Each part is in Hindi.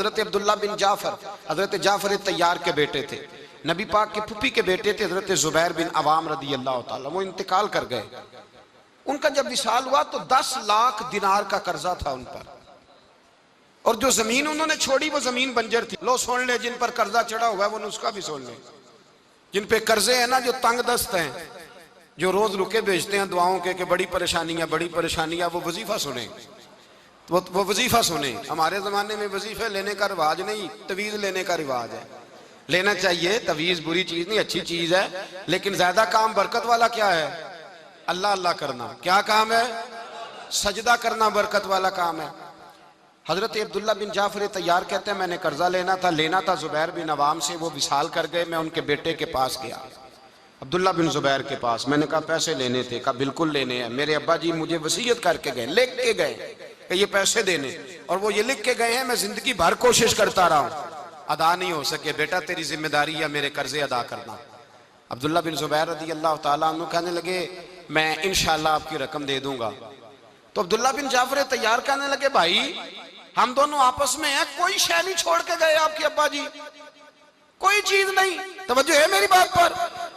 हजरत अब्दुल्ला बिन जाफर हजरत जाफर तैयार के बेटे थे, नबी पाक की फूफी के बेटे थे हजरत जुबैर बिन अवाम रदी अल्लाह ताला, वो इंतकाल कर गए। उनका जब विसाल हुआ तो 10 लाख दिनार का कर्जा था उन पर, और जो जमीन उन्होंने छोड़ी वो जमीन बंजर थी। लो सुन ले, जिन पर कर्जा चढ़ा हुआ है वो नुस्खा भी सुन ले। जिन पे कर्जे हैं ना, जो तंग दस्त हैं, जो रोज रुके भेजते हैं दुआओं के कि बड़ी परेशानियां वो वजीफा सुने, वो वजीफा सुने। हमारे जमाने में वजीफे लेने का रिवाज नहीं, तवीज लेने का रिवाज है। लेना चाहिए, तवीज बुरी चीज नहीं, अच्छी चीज है, लेकिन ज्यादा काम बरकत वाला क्या है? अल्लाह अल्लाह करना। क्या काम है? सजदा करना बरकत वाला काम है। हजरत अब्दुल्ला बिन जाफर तैयार कहते हैं मैंने कर्जा लेना था जुबैर बिन अवाम से, वो विसाल कर गए। मैं उनके बेटे के पास गया, अब्दुल्ला बिन जुबैर के पास। मैंने कहा पैसे लेने थे। कहा बिल्कुल लेने हैं, मेरे अब्बा जी मुझे वसीयत करके गए, लिख के गए कि ये पैसे देने, और वो ये लिख के गए हैं। मैं जिंदगी भर कोशिश करता रहा हूँ, अदा नहीं हो सके। बेटा तेरी जिम्मेदारी है मेरे कर्जे अदा करना। अब्दुल्ला बिन जुबैर रदी अल्लाह ताला अन्हु कहने लगे मैं इंशाल्लाह आपकी रकम दे दूंगा। तो अब्दुल्ला बिन जाफर तैयार कहने लगे भाई हम दोनों आपस में हैं, कोई शै नहीं छोड़ के गए आपके अब्बा जी, कोई चीज नहीं। तवज्जो है मेरी बात पर?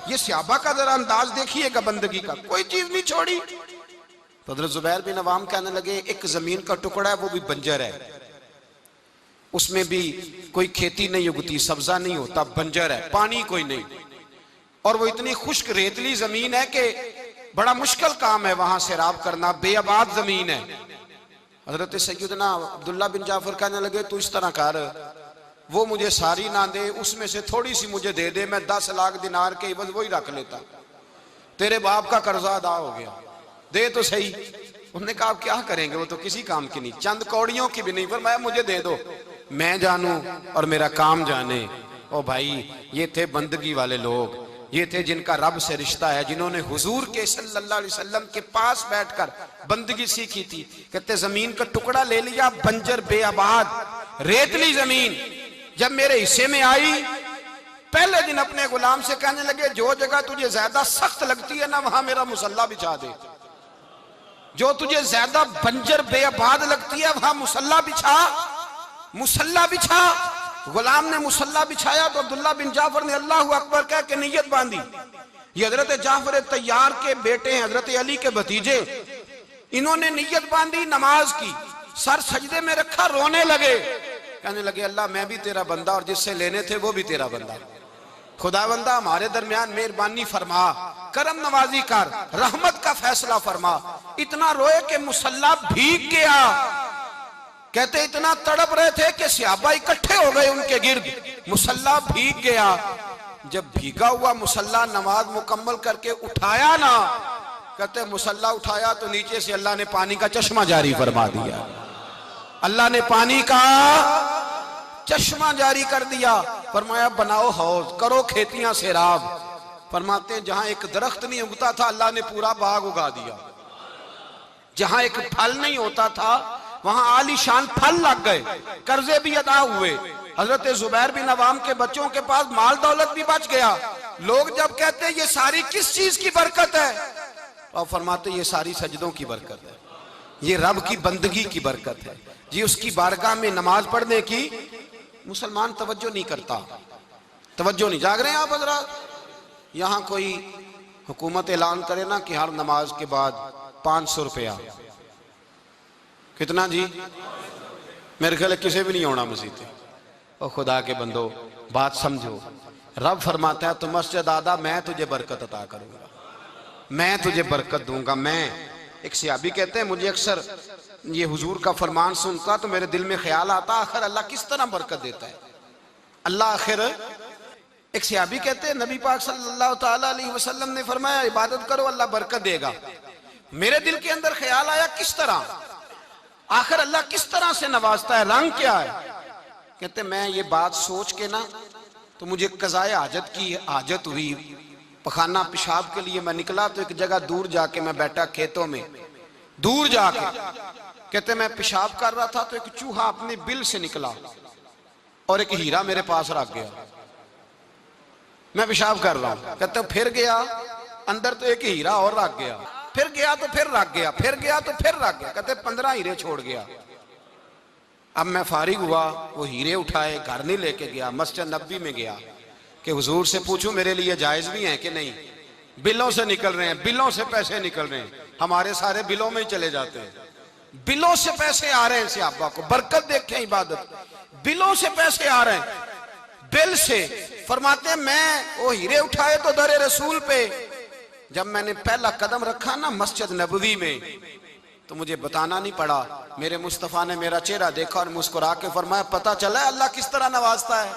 ये सहाबा का जरा अंदाज देखिएगा बंदगी का, कोई चीज नहीं छोड़ी। तो हज़रत जुबैर बिन अवाम कहने लगे एक जमीन का टुकड़ा है, वो भी बंजर है, उसमें भी कोई खेती नहीं उगती, सब्जा नहीं होता, बंजर है, पानी कोई नहीं, और वो इतनी खुश्क रेतली जमीन है कि बड़ा मुश्किल काम है वहां सैराब करना, बेआबाद जमीन है। हजरत सैयदना अब्दुल्ला बिन जाफर कहने लगे तू इस तरह कर, वो मुझे सारी ना दे, उसमें से थोड़ी सी मुझे दे दे, मैं 10 लाख दिनार के बस वही रख लेता, तेरे बाप का कर्जा अदा हो गया, दे तो सही। उन्होंने कहा आप क्या करेंगे, वो तो किसी काम की नहीं, चंद कौड़ियों की भी नहीं, पर मैं मुझे दे दो, मैं जानूं और मेरा काम जाने। ओ भाई ये थे बंदगी वाले लोग, ये थे जिनका रब से रिश्ता है, जिन्होंने हुजूर के सल्लल्लाहु अलैहि वसल्लम के पास बैठकर बंदगी सीखी थी। कहते जमीन का टुकड़ा ले लिया, बंजर बेआबाद रेतली जमीन, जब मेरे हिस्से में आई पहले दिन अपने गुलाम से कहने लगे जो जगह तुझे ज्यादा सख्त लगती है ना वहां मेरा मुसल्ला बिछा दे, जो तुझे ज्यादा बंजर बेआबाद लगती है वहां मुसल्ला बिछा, मुसल्ला बिछा। गुलाम ने मुसल्ला बिछाया तो अब्दुल्ला बिन जाफर ने अल्लाह अकबर कह के नियत बांधी। ये हजरत जाफर तैयार के बेटे हैं, हजरत अली के भतीजे, इन्होंने नियत बांधी नमाज की, सर सजदे में रखा, रोने लगे, कहने लगे अल्लाह मैं भी तेरा बंदा और जिससे लेने थे वो भी तेरा बंदा, खुदावंदा हमारे दरमियान मेहरबानी फरमा, करम नवाजी कर, रहमत का फैसला फरमा। इतना रोए कि मुसल्ला भीग गया। कहते इतना तड़प रहे थे कि सहाबा इकट्ठे हो गए उनके गिर्द, मुसल्ला भीग गया। जब भीगा हुआ मुसल्ला नमाज मुकम्मल करके उठाया ना, कहते मुसल्ला उठाया तो नीचे से अल्लाह ने पानी का चश्मा जारी फरमा दिया, अल्लाह ने पानी का चश्मा जारी कर दिया। फरमाया बनाओ हौज, करो खेतियां सैराब। फरमाते हैं जहां एक दरख्त नहीं उगता था अल्लाह ने पूरा बाग उगा दिया, जहां एक फल नहीं होता था वहां आलीशान फल लग गए, कर्जे भी अदा हुए। हजरत जुबैर बिन अवाम के बच्चों के पास माल दौलत भी बच गया। लोग जब कहते हैं ये सारी किस चीज की बरकत है, और फरमाते ये सारी सजदों की बरकत है, ये रब की बंदगी की बरकत है जी, उसकी बारगाह में नमाज पढ़ने की। मुसलमान तवज्जो नहीं करता, तवज्जो नहीं, जाग रहे हैं आप हजरात? यहाँ कोई हुकूमत ऐलान करे ना कि हर नमाज के बाद 500 रुपया, कितना जी? मेरे ख्याल किसी भी नहीं होना मस्जिद। और खुदा के बंदो बात समझो, रब फरमाता है तो मस्जिद आदा मैं तुझे बरकत अता करूंगा, मैं तुझे बरकत दूंगा। मैं एक सहाबी कहते हैं मुझे अक्सर ये हुजूर का फरमान सुनता तो मेरे दिल में ख्याल आता आखिर अल्लाह किस तरह बरकत देता है, अल्लाह आखिर। एक सहाबी कहते हैं नबी पाक सल्लल्लाहु ताला अलैहि वसल्लम ने फरमाया इबादत करो अल्लाह बरकत देगा। मेरे दिल के अंदर ख्याल आया किस तरह, आखिर अल्लाह किस तरह से नवाजता है, रंग क्या है? कहते मैं ये बात सोच के ना तो मुझे कज़ाए हाजत की हाजत हुई, पखाना पेशाब के लिए मैं निकला तो एक जगह दूर जाके मैं बैठा खेतों में, दूर जाके कहते मैं पेशाब कर रहा था तो एक चूहा अपने बिल से निकला और एक हीरा मेरे पास रख गया। मैं पेशाब कर रहा हूं, कहते फिर गया अंदर तो एक हीरा और रख गया, फिर गया तो फिर रख गया, फिर गया तो फिर रख गया, कहते 15 हीरे छोड़ गया। अब मैं फारिग हुआ, वो हीरे उठाए, घर नहीं लेके गया, मस्जिद नबी में गया कि हुजूर से पूछूं मेरे लिए जायज भी हैं कि नहीं। बिलों से निकल रहे हैं, बिलों से पैसे निकल रहे हैं, हमारे सारे बिलों में ही चले जाते हैं। बिलों से पैसे आ रहे हैं सहाबा को, बरकत देखें इबादत, बिलों से पैसे आ रहे हैं, बिल से। फरमाते हैं मैं वो हीरे उठाए तो दरे रसूल पे, जब मैंने पहला कदम रखा ना मस्जिद नबवी में, तो मुझे बताना नहीं पड़ा, मेरे मुस्तफा ने मेरा चेहरा देखा और मुस्कुरा के फरमाया पता चला है अल्लाह किस तरह नवाजता है,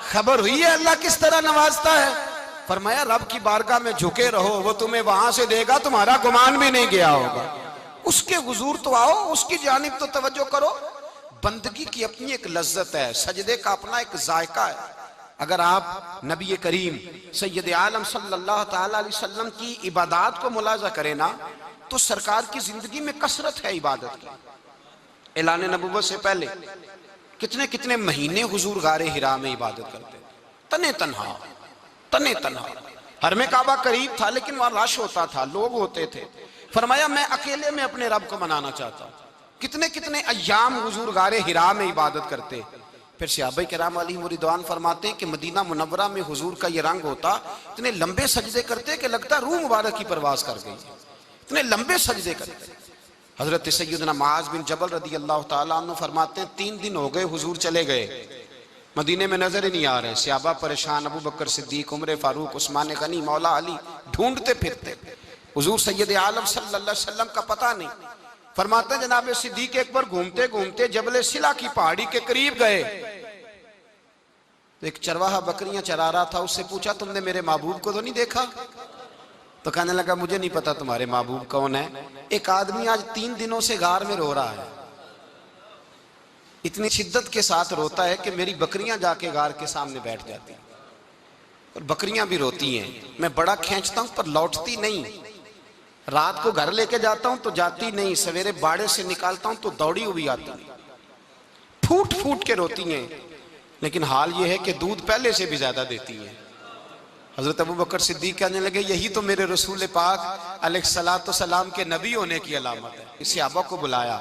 खबर हुई है अल्लाह किस तरह नवाजता है। फरमाया रब की बारगाह में झुके रहो, वो तुम्हें वहां से देगा, तुम्हारा गुमान भी नहीं गया होगा। उसके हुजूर तो आओ, उसकी जानिब तो तवज्जो करो। बंदगी की अपनी एक लज्जत है, सजदे का अपना एक जायका है। अगर आप नबी करीम सैयद आलम सल्लल्लाहु ताला अलैहि वसल्लम की इबादत को मुलाजा करें ना, तो सरकार की जिंदगी में कसरत है इबादत की। ऐलान नबुव्वत से पहले कितने कितने महीने हुजूर गारे हिरा में इबादत करते, तने तन्हा। हर में काबा करीब था लेकिन वहां रश होता था, लोग होते थे। फरमाया मैं अकेले में अपने रब को मनाना चाहता हूं। कितने कितने अय्याम हुजूर गारे हिरा में इबादत करते। फिर सहाबा किराम अलैहिम रिदवान फरमाते हैं कि मदीना मुनव्वरा में हुजूर का ये रंग होता, इतने लंबे सजदे करते कि लगता रूह मुबारक की परवाज कर गई, इतने लंबे सजदे करते। हजरत सैयदना मुआज बिन जबल रदी अल्लाह तआला अन्हु फरमाते हैं 3 दिन हो गए हुजूर चले गए, मदीने में नजर ही नहीं आ रहे। सहाबा परेशान, अबू बकर सिद्दीक, उमर फारूक, उस्मान गनी, मौला अली ढूंढते फिरते, हुजूर सैयद आलम सल्लल्लाहु अलैहि वसल्लम का पता नहीं। फरमाते जनाब सिद्दीक एक बार घूमते घूमते जबल सिला की पहाड़ी के करीब गए, तो एक चरवाहा बकरियां चरा रहा था, उससे पूछा तुमने मेरे महबूब को तो नहीं देखा? तो कहने लगा मुझे नहीं पता तुम्हारे महबूब कौन है। एक आदमी आज 3 दिनों से गार में रो रहा है, इतनी शिद्दत के साथ रोता है कि मेरी बकरियां जाके गार के सामने बैठ जाती, और बकरियां भी रोती हैं। मैं बड़ा खींचता हूं पर लौटती नहीं, रात को घर लेके जाता हूं तो जाती नहीं, सवेरे बाड़े से निकालता हूं तो दौड़ी हुई आती, फूट फूट के रोती हैं। लेकिन हाल यह है कि दूध पहले से भी ज्यादा देती हैं। हजरत अबू बकर सिद्दीक कहने लगे यही तो मेरे रसूल पाक अलैहिस्सलातु सलाम के नबी होने की अलामत है। इस सहाबा को बुलाया,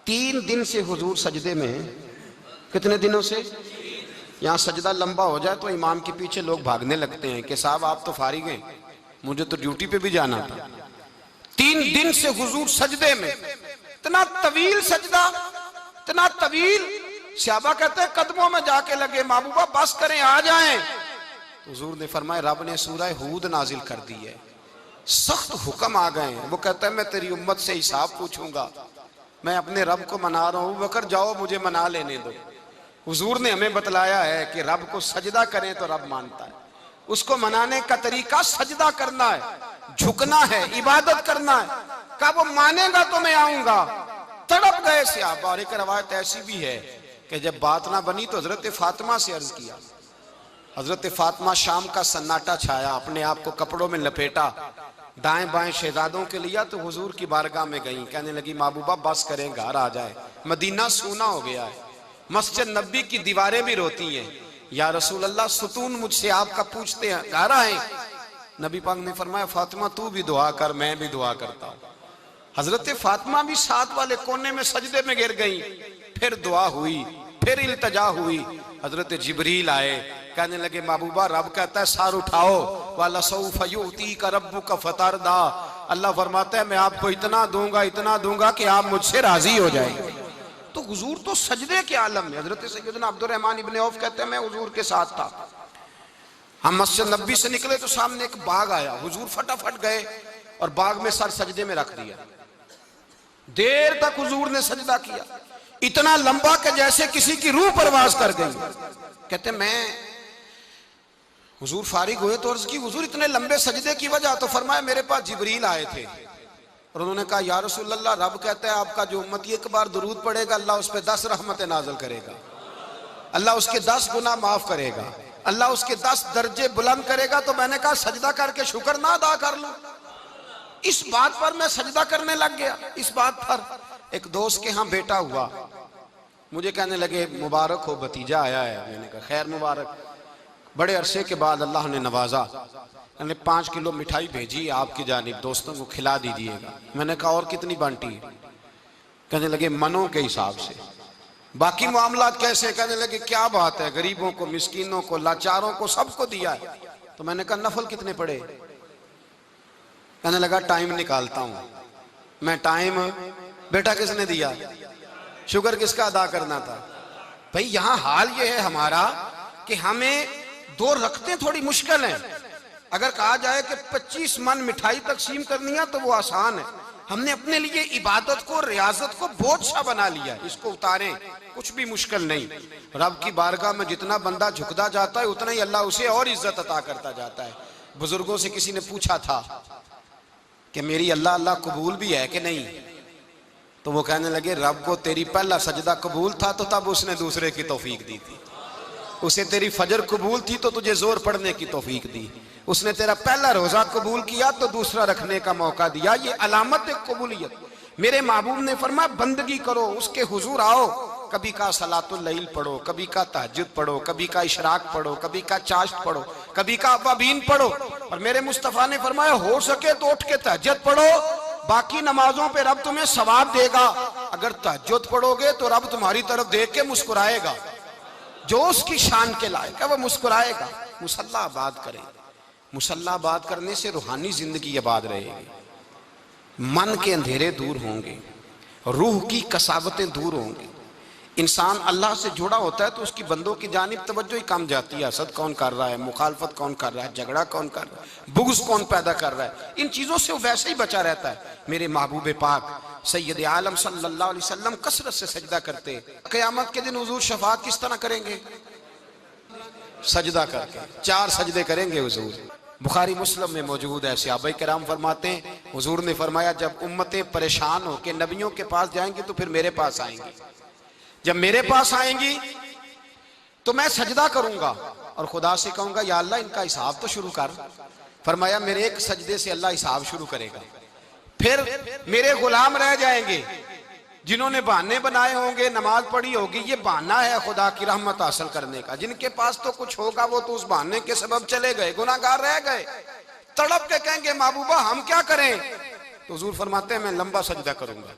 3 दिन से हुजूर सजदे में। कितने दिनों से? यहाँ सजदा लंबा हो जाए तो इमाम के पीछे लोग भागने लगते हैं कि साहब आप तो फारिग हैं, मुझे तो ड्यूटी पे भी जाना था। 3 दिन से हुजूर सजदे में, इतना तवील सजदा, इतना तवील। सहाबा कहते हैं कदमों में जाके लगे, महबूबा बस करें आ जाएं। तो हुजूर ने फरमाया रब ने सूरह हूद नाजिल कर दी है, सख्त हुक्म आ गए हैं। वो कहता है मैं तेरी उम्मत से हिसाब पूछूंगा, मैं अपने रब को मना रहा हूं, बकर जाओ मुझे मना लेने दो। हुजूर ने हमें बतलाया है कि रब को सजदा करें तो रब मानता है, उसको मनाने का तरीका सजदा करना है, झुकना है, इबादत करना है। कहा वो मानेगा तो मैं आऊंगा। तड़प गए सहाबा। और एक रवायत ऐसी भी है कि जब बात ना बनी तो हजरत फातिमा से अर्ज किया। हजरत फातिमा शाम का सन्नाटा छाया, अपने आप को कपड़ों में लपेटा, दाएं बाएं शहजादों के लिया, तो हुजूर की बारगाह में गई। कहने लगी महबूबा बस करें घर आ जाए, मदीना सूना हो गया है, मस्जिद नबी की दीवारें भी रोती हैं, या रसूल अल्लाह सुतून मुझसे आपका पूछते हैं घर आए। नबी पाक ने फरमाया फातिमा तू भी दुआ कर, मैं भी दुआ करता हूँ। हजरत फातिमा भी साथ वाले कोने में सजदे में गिर गई। फिर दुआ हुई, फिर इल्तजा हुई। हजरत जिब्रील आए, कहने लगे महबूबा रब कहता है सार उठाओ, वाला सौफ युतीका रब्बुका फतरदा। अल्लाह फरमाता है मैं आपको इतना दूंगा कि आप मुझसे राजी हो जाएंगे। तो हुजूर तो सजदे के आलम में। हजरत सैयदना अब्दुर्रहमान इब्ने औफ कहते हैं मैं हुजूर के साथ था, हम मस्जिद नबी से निकले तो सामने एक बाग आया, हुजूर फटाफट गए और बाग में सर सजदे में रख दिया। देर तक हुजूर ने सजदा किया, इतना लंबा कि जैसे किसी की रूह परवाज कर गई। कहते मैं हुजूर फारिग हुए तो अर्ज की हुजूर इतने लंबे सजदे की वजह? तो फरमाया मेरे पास जिब्रील आए थे और उन्होंने कहा या रसूल अल्लाह रब कहता है आपका जो उम्मती एक बार दुरूद पड़ेगा अल्लाह उस पर 10 रहमतें नाज़िल करेगा, अल्लाह उसके 10 गुनाह माफ करेगा, अल्लाह उसके 10 दर्जे बुलंद करेगा। तो मैंने कहा सजदा करके शुक्र ना अदा कर लूं? इस बात पर मैं सजदा करने लग गया। इस बात पर एक दोस्त के यहाँ बेटा हुआ, मुझे कहने लगे मुबारक हो भतीजा आया है। मैंने कहा खैर मुबारक। बड़े अरसे के बाद अल्लाह ने नवाजा, मैंने 5 किलो मिठाई भेजी आपकी जानिब, दोस्तों को खिला दीजिएगा। मैंने कहा और कितनी बांटी है? कहने लगे मनों के हिसाब से। बाकी मामला कैसे? कहने लगे क्या बात है, गरीबों को, मिस्कीनों को, लाचारों को, सबको दिया है। तो मैंने कहा नफल कितने पढ़े? कहने लगा टाइम निकालता हूं मैं। टाइम बेटा किसने दिया? शुक्र किसका अदा करना था? भाई यहां हाल ये है हमारा कि हमें दो रखते थोड़ी मुश्किल है। अगर कहा जाए कि 25 मन मिठाई तकसीम करनी है तो वो आसान है। हमने अपने लिए इबादत को, रियाजत को बोझ सा बना लिया। इसको उतारें, कुछ भी मुश्किल नहीं। रब की बारगाह में जितना बंदा झुकता जाता है उतना ही अल्लाह उसे और इज्जत अता करता जाता है। बुजुर्गों से किसी ने पूछा था कि मेरी अल्लाह अल्लाह कबूल भी है कि नहीं? तो वो कहने लगे रब को तेरी पहला सजदा कबूल था तो तब उसने दूसरे की तौफीक दी थी। उसे तेरी फजर कबूल थी तो तुझे जोर पढ़ने की तौफीक दी। उसने तेरा पहला रोजा कबूल किया तो दूसरा रखने का मौका दिया। ये अलामत है कबूलियत। मेरे महबूब ने फरमाया बंदगी करो, उसके हुजूर आओ। कभी का सलातुल लैल पढ़ो, कभी का तहज्जुद पढ़ो, कभी का इशराक पढ़ो, कभी का चाश्त पढ़ो, कभी का अवाबीन पढ़ो। और मेरे मुस्तफा ने फरमाया हो सके तो उठ के तहज्जुद पढ़ो, बाकी नमाजों पे रब तुम्हें सवाब देगा। अगर तहज्जुद पढ़ोगे तो रब तुम्हारी तरफ देख के मुस्कुराएगा। जो उसकी शान के लायक है वो मुस्कुराएगा। मुसल्ला आबाद करें। मुसल्ला आबाद करने से रूहानी जिंदगी आबाद रहेगी, मन के अंधेरे दूर होंगे, रूह की कसावतें दूर होंगी। इंसान अल्लाह से जुड़ा होता है तो उसकी बंदों की जानिब तवज्जो ही कम जाती है। हसद कौन कर रहा है, मुखालफत कौन कर रहा है, झगड़ा कौन कर रहा है, बुग़्ज़ कौन पैदा कर रहा है, इन चीज़ों से वो वैसे ही बचा रहता है। मेरे महबूब पाक सैयद आलम सल्लल्लाहु अलैहि वसल्लम कसरत से सजदा करते। क़यामत के दिन हुजूर शफाअत किस तरह करेंगे? सजदा करके 4 सजदे करेंगे हुजूर। बुखारी मुस्लिम में मौजूद है। सहाबा किराम फरमाते हैं हुजूर ने फरमाया जब उम्मतें परेशान हो के नबियों के पास जाएंगी तो फिर मेरे पास आएंगी। जब मेरे पास आएंगी तो मैं सजदा करूंगा और खुदा से कहूंगा या अल्लाह इनका हिसाब तो शुरू कर। फरमाया मेरे एक सजदे से अल्लाह हिसाब शुरू करेगा। फिर मेरे गुलाम रह जाएंगे जिन्होंने बहाने बनाए होंगे, नमाज पढ़ी होगी, ये बहाना है खुदा की रहमत हासिल करने का। जिनके पास तो कुछ होगा वो तो उस बहाने के सबब चले गए, गुनाहगार रह गए, तड़प के कहेंगे महबूबा हम क्या करें? तो हुजूर फरमाते हैं मैं लंबा सजदा करूंगा।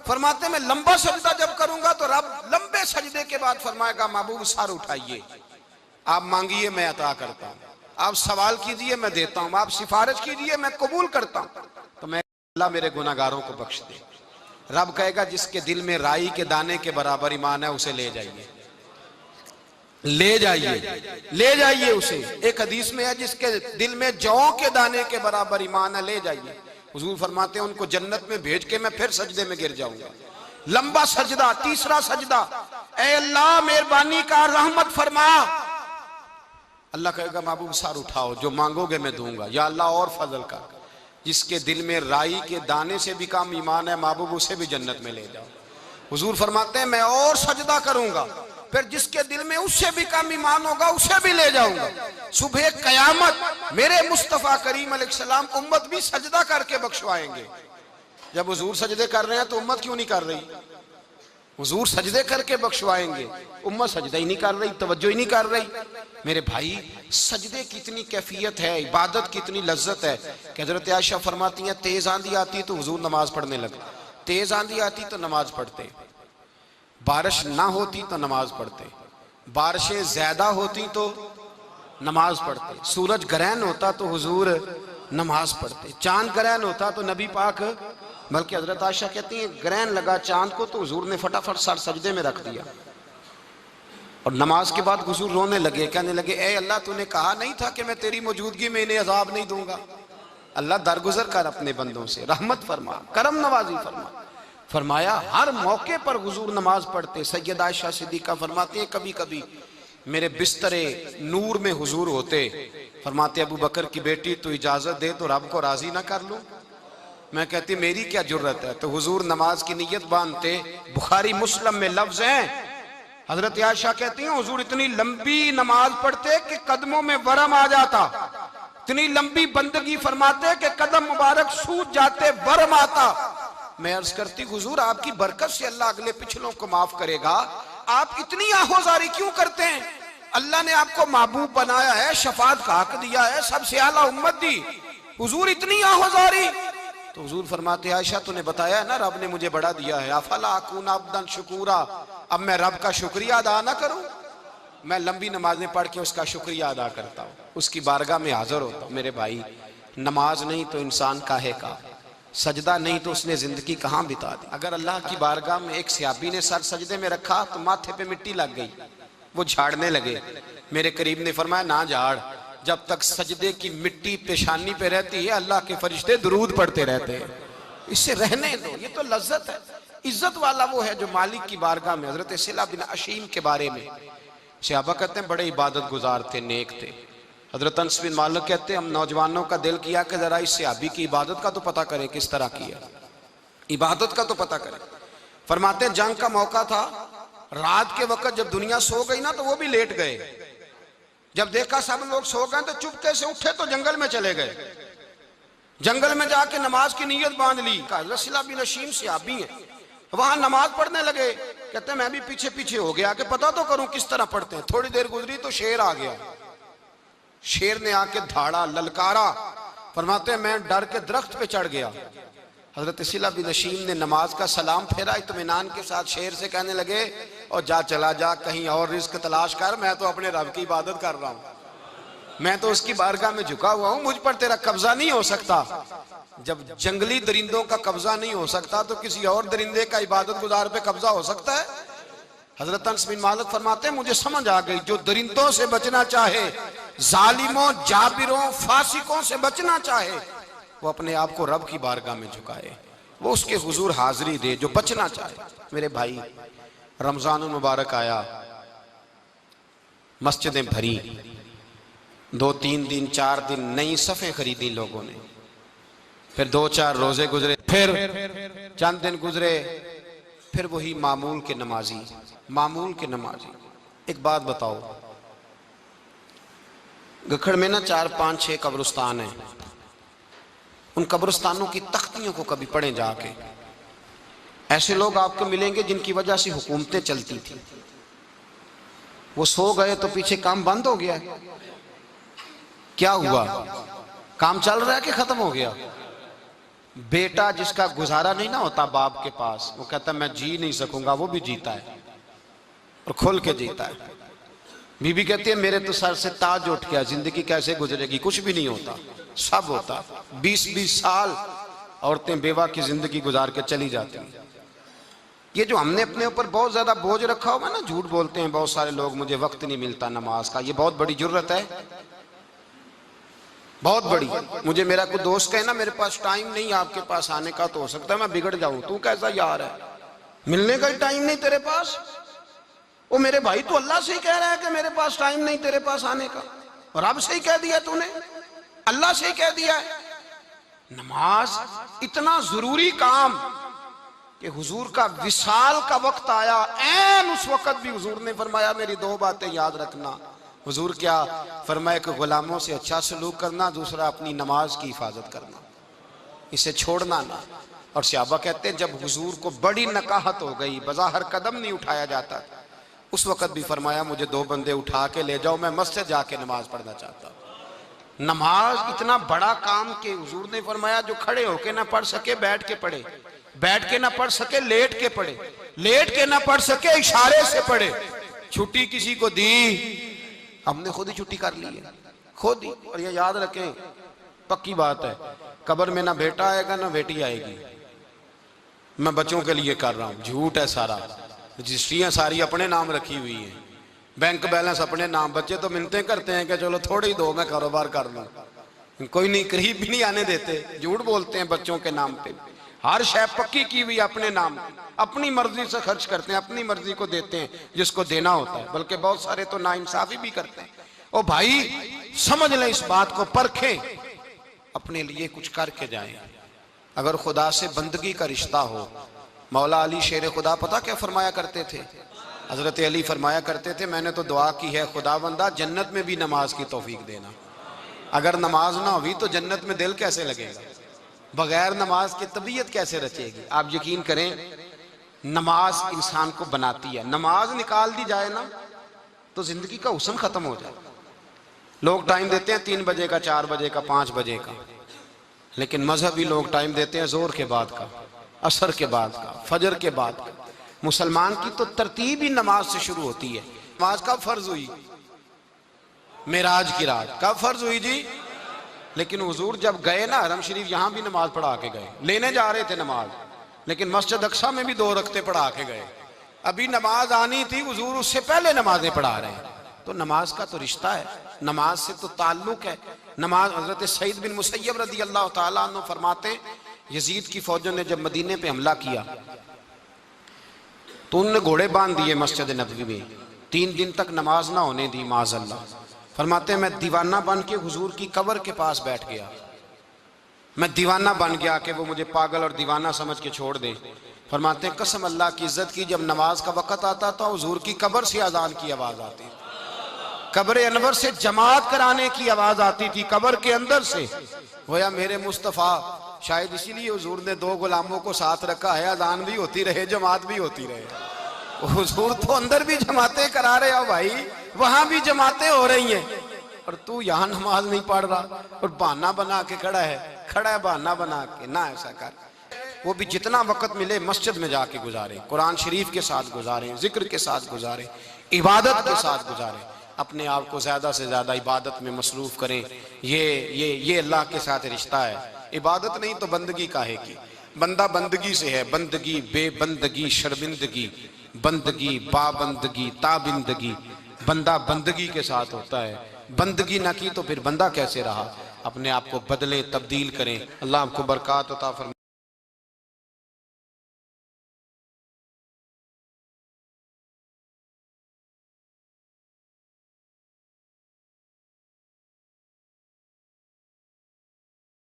फरमाते हैं मैं लंबा सजदा जब करूंगा तो रब लंबे सजदे के बाद फरमाएगा महबूब सर उठाइए, आप मांगिए मैं अता करता हूं, आप सवाल कीजिए मैं देता हूं, आप सिफारिश कीजिए मैं कबूल करता हूं। तो मैं अल्लाह मेरे गुनाहगारों को बख्श दे। रब कहेगा जिसके दिल में राई के दाने के बराबर ईमान है उसे ले जाइए, ले जाइए, ले जाइए उसे। एक हदीस में है जिसके दिल में जौ के दाने के बराबर ईमान है, ले जाइए। हुजूर फरमाते हैं उनको जन्नत में भेज के मैं फिर सजदे में गिर जाऊंगा। लंबा सजदा, तीसरा सजदा, ऐ अल्लाह मेहरबानी का रहमत फरमा। अल्लाह कहेगा महबूब सर उठाओ, जो मांगोगे मैं दूंगा। या अल्लाह और फजल कर, जिसके दिल में राई के दाने से भी कम ईमान है महबूब उसे भी जन्नत में ले जाओ। हुजूर फरमाते हैं मैं और सजदा करूंगा, फिर जिसके दिल में उससे भी कम ईमान होगा उसे भी ले जाऊंगा। सुबह कयामत मेरे मुस्तफा करीम अलैहिस्सलाम उम्मत भी सजदा करके बख्शवाएंगे। जब हुजूर सजदे कर रहे हैं तो उम्मत क्यों नहीं कर रही? हुजूर सजदे करके बख्शवाएंगे, उम्मत सजदा ही नहीं कर रही, तवज्जो ही नहीं कर रही। मेरे भाई सजदे की इतनी कैफियत है, इबादत की इतनी लज्जत है कि हजरत आयशा फरमाती हैं तेज आंधी आती तो हुजूर नमाज पढ़ने लगे, तेज आंधी आती तो नमाज पढ़ते, बारिश ना होती तो नमाज पढ़ते, बारिशें ज्यादा होती तो नमाज पढ़ते, सूरज ग्रहण होता तो हुजूर नमाज पढ़ते, चांद ग्रहण होता तो नबी पाक, बल्कि हजरत आयशा कहती है ग्रहण लगा चांद को तो हुजूर ने फटाफट सर सजदे में रख दिया और नमाज के बाद हुजूर रोने लगे, कहने लगे ए अल्लाह तूने कहा नहीं था कि मैं तेरी मौजूदगी में इन्हें अजाब नहीं दूंगा। अल्लाह दरगुजर कर अपने बंदों से, रहमत फरमा, करम नवाजी फरमा। फरमाया हर मौके पर हुजूर नमाज पढ़ते। सैयद आयशा सिद्दीका फरमाती है कभी कभी मेरे बिस्तरे नूर में हुजूर होते, फरमाते अबू बकर की बेटी तू इजाजत दे तो रब को राजी ना कर लूं। मैं कहती मेरी क्या जुर्रत है। तो हुजूर नमाज की नीयत बांधते। बुखारी मुस्लिम में लफ्ज हैं, हजरत आयशा कहती हैं हुजूर इतनी लंबी नमाज पढ़ते कि कदमों में वरम आ जाता, इतनी लंबी बंदगी फरमाते कि कदम मुबारक सूज जाते, वरम आता। मैं अर्ज करती हुजूर आपकी बरकत से अल्लाह अगले पिछलों को माफ करेगा, आप इतनी आहोजारी क्यों करते हैं? अल्लाह ने आपको महबूब बनाया है, शफाअत का हक दिया है, सबसे आला उम्मत दी, हुजूर इतनी आहोजारी। तो हुजूर फरमाते आयशा तूने बताया है ना रब ने मुझे बड़ा दिया है, अफला अकून अब्दन शुकूरा, अब मैं रब का शुक्रिया अदा ना करूं? मैं लंबी नमाजें पढ़ के उसका शुक्रिया अदा करता हूँ, उसकी बारगाह में हाजिर होता हूँ। मेरे भाई, नमाज नहीं तो इंसान काहे का, सजदा नहीं तो उसने जिंदगी कहाँ बिता दी। अगर अल्लाह की बारगाह में एक सहाबी ने सर सजदे में रखा तो माथे पे मिट्टी लग गई, वो झाड़ने लगे। मेरे करीब ने फरमाया ना झाड़, जब तक सजदे की मिट्टी पेशानी पे रहती है अल्लाह के फरिश्ते दुरूद पढ़ते रहते हैं, इससे रहने दो, ये तो लज्जत है। इज्जत वाला वो है जो मालिक की बारगाह में। हजरत सिला बिन अशीम के बारे में सहाबा कहते हैं बड़े इबादत गुजार थे, नेक थे। हजरत अनस बिन मालिक कहते हैं हम नौजवानों का दिल किया कि जरा इस सहाबी की इबादत का तो पता करें, किस तरह की है इबादत का तो पता करें। फरमाते हैं जंग का मौका था, रात के वक्त जब दुनिया सो गई ना तो वो भी लेट गए। जब देखा सब लोग सो गए तो चुपके से उठे तो जंगल में चले गए। जंगल में जाके नमाज की नीयत बांध ली। सिला बिन अशीम सहाबी है, वहां नमाज पढ़ने लगे। कहते हैं मैं भी पीछे पीछे हो गया कि पता तो करूं किस तरह पढ़ते हैं। थोड़ी देर गुजरी तो शेर आ गया। शेर ने आके धाड़ा, ललकारा। फरमाते हैं मैं डर के दरख्त पे चढ़ गया। हजरत सिला बिन अशीम ने नमाज का सलाम फेरा, इत्मीनान के साथ शेर से कहने लगे और जा चला जा, कहीं और रिस्क तलाश कर, मैं तो अपने रब की इबादत कर रहा हूं, मैं तो उसकी बारगाह में झुका हुआ हूं, मुझ पर तेरा कब्जा नहीं हो सकता। जब जंगली दरिंदों का कब्जा नहीं हो सकता तो किसी और दरिंदे का इबादत गुजार पे कब्जा हो सकता है? हजरत अनस बिन मालिक फरमाते हैं मुझे समझ आ गई, जो दरिंदों से बचना चाहे, जालिमों, जाबिरों, फासिकों से बचना चाहे, वो अपने आप को रब की बारगाह में झुकाए, वो उसके हुजूर हाजिरी दे। जो बचना चाहे, मेरे भाई, रमजान मुबारक आया, मस्जिदें भरी, 2-3 दिन 4 दिन नई सफ़ें खरीदी लोगों ने, फिर 2-4 रोजे गुजरे, फिर चंद दिन गुजरे, फिर वही मामूल के नमाजी, मामूल के नमाजी। एक बात बताओ, गखड़ में ना 4-5-6 कब्रिस्तान हैं, उन कब्रिस्तानों की तख्तियों को कभी पढ़ें जाके। ऐसे लोग आपको मिलेंगे जिनकी वजह से हुकूमतें चलती थी, वो सो गए तो पीछे काम बंद हो गया। क्या हुआ? काम चल रहा है कि खत्म हो गया? बेटा जिसका गुजारा नहीं ना होता बाप के पास, वो कहता मैं जी नहीं सकूंगा, वो भी जीता है और खोल के जीता है। बीबी कहती है मेरे तो सर से ताज उठ गया, जिंदगी कैसे गुजरेगी? कुछ भी नहीं होता, सब होता। 20-20 साल औरतें बेवा की जिंदगी गुजार के चली जाती हैं। ये जो हमने अपने ऊपर बहुत ज्यादा बोझ रखा हुआ ना, झूठ बोलते हैं बहुत सारे लोग, मुझे वक्त नहीं मिलता नमाज का, ये बहुत बड़ी जुर्रत है, बहुत बड़ी। मुझे मेरा कोई दोस्त कहे ना मेरे पास टाइम नहीं आपके पास आने का, तो हो सकता है मैं बिगड़ जाऊं। तू कैसा यार है, मिलने का ही टाइम नहीं तेरे पास? वो मेरे भाई तो अल्लाह से ही कह रहा है कि मेरे पास टाइम नहीं तेरे पास आने का, और रब से ही कह दिया तूने, अल्लाह से ही कह दिया है। नमाज इतना जरूरी काम कि हुजूर का विसाल का वक्त आया, ऐन उस वक्त भी हुजूर ने फरमाया मेरी 2 बातें याद रखना। हुजूर क्या फरमाया कि गुलामों से अच्छा सलूक करना, दूसरा अपनी नमाज की हिफाजत करना, इसे छोड़ना ना। और सहाबा कहते हैं जब हुजूर को बड़ी नकाहत हो गई, बज़ाहिर कदम नहीं उठाया जाता, उस वक्त भी फरमाया मुझे 2 बंदे उठा के ले जाओ, मैं मस्जिद जाके नमाज पढ़ना चाहता हूँ। नमाज इतना बड़ा काम कि हुजूर ने फरमाया जो खड़े होके ना पढ़ सके बैठ के पढ़े, बैठ के ना पढ़ सके लेट के पढ़े, लेट के ना पढ़ सके इशारे से पढ़े। छुट्टी किसी को दी, हमने खुद ही छुट्टी कर ली है, खुद ही। और ये याद रखें, पक्की बात है, कब्र में ना बेटा आएगा ना बेटी आएगी। मैं बच्चों के लिए कर रहा हूँ, झूठ है सारा, रजिस्ट्रियाँ सारी अपने नाम रखी हुई हैं, बैंक बैलेंस अपने नाम। बच्चे तो मिन्नतें करते हैं कि चलो थोड़ी दो, मैं कारोबार कर लूँ, कोई नहीं, करीब भी नहीं आने देते, झूठ बोलते हैं बच्चों के नाम पे। हर शय पक्की की हुई अपने नाम, अपनी मर्जी से खर्च करते हैं, अपनी मर्जी को देते हैं जिसको देना होता है, बल्कि बहुत सारे तो नाइंसाफी भी करते हैं। ओ भाई समझ लें इस बात को, परखें, अपने लिए कुछ करके जाएं। अगर खुदा से बंदगी का रिश्ता हो, मौला अली शेर खुदा पता क्या फरमाया करते थे? हजरत अली फरमाया करते थे मैंने तो दुआ की है खुदावंदा जन्नत में भी नमाज की तौफीक देना। अगर नमाज ना हुई तो जन्नत में दिल कैसे लगेगा, बगैर नमाज की तबीयत कैसे रचेगी? आप यकीन करें, नमाज इंसान को बनाती है। नमाज निकाल दी जाए ना तो जिंदगी का हुस्न खत्म हो जाए। लोग टाइम देते हैं 3 बजे का, 4 बजे का, 5 बजे का, लेकिन मजहबी लोग टाइम देते हैं जोर के बाद का, असर के बाद का, फजर के बाद का। मुसलमान की तो तरतीब ही नमाज से शुरू होती है। नमाज कब फर्ज हुई? मेराज की रात। कब फर्ज हुई जी? लेकिन हुजूर जब गए ना हरम शरीफ, यहां भी नमाज पढ़ा के गए। लेने जा रहे थे नमाज, लेकिन मस्जिद अक्सा में भी 2 रखते पढ़ा के गए। अभी नमाज आनी थी, हुजूर उससे पहले नमाजें पढ़ा रहे हैं। तो नमाज का तो रिश्ता है, नमाज से तो ताल्लुक है। नमाज, हजरत सईद बिन मुसय्यब रदी अल्लाह ताला अन्हु फरमाते, यजीद की फौजों ने जब मदीने पे हमला किया तो उन्होंने घोड़े बांध दिए मस्जिद नबवी में, 3 दिन तक नमाज ना होने दी माज़अल्लाह। फरमाते मैं दीवाना बन के हुजूर की कब्र के पास बैठ गया। मैं दीवाना बन गया कि वो मुझे पागल और दीवाना समझ के छोड़ दे। फरमाते कसम अल्लाह की इज्जत की, जब नमाज का वक़्त आता था हुजूर की कब्र से अजान की आवाज़ आती थी, कब्र अनवर से जमात कराने की आवाज़ आती थी, कब्र के अंदर से। होया मेरे मुस्तफ़ा, शायद इसीलिए हुजूर ने 2 गुलामों को साथ रखा है, अजान भी होती रहे, जमात भी होती रहे। हुजूर तो अंदर भी जमातें करा रहे हो भाई, वहां भी जमातें हो रही हैं, और तू यहाँ नमाज नहीं पढ़ रहा और बहाना बना के खड़ा है बहाना बना के। ना ऐसा कर, वो भी जितना वक्त मिले मस्जिद में जाके गुजारे, कुरान शरीफ के साथ गुजारे, जिक्र के साथ गुजारे, इबादत के साथ गुजारे। अपने आप को ज्यादा से ज्यादा इबादत में मसरूफ करें। ये अल्लाह के साथ रिश्ता है। इबादत नहीं तो बंदगी काहे की? बंदा बंदगी से है, बंदगी बेबंदगी शर्मिंदगी, बंदगी बाबंदगी ताबिंदगी। बंदा बंदगी के साथ होता है, बंदगी ना की तो फिर बंदा कैसे रहा? अपने आप को बदलें, तब्दील करें। अल्लाह आपको बरकत अता फरमाए।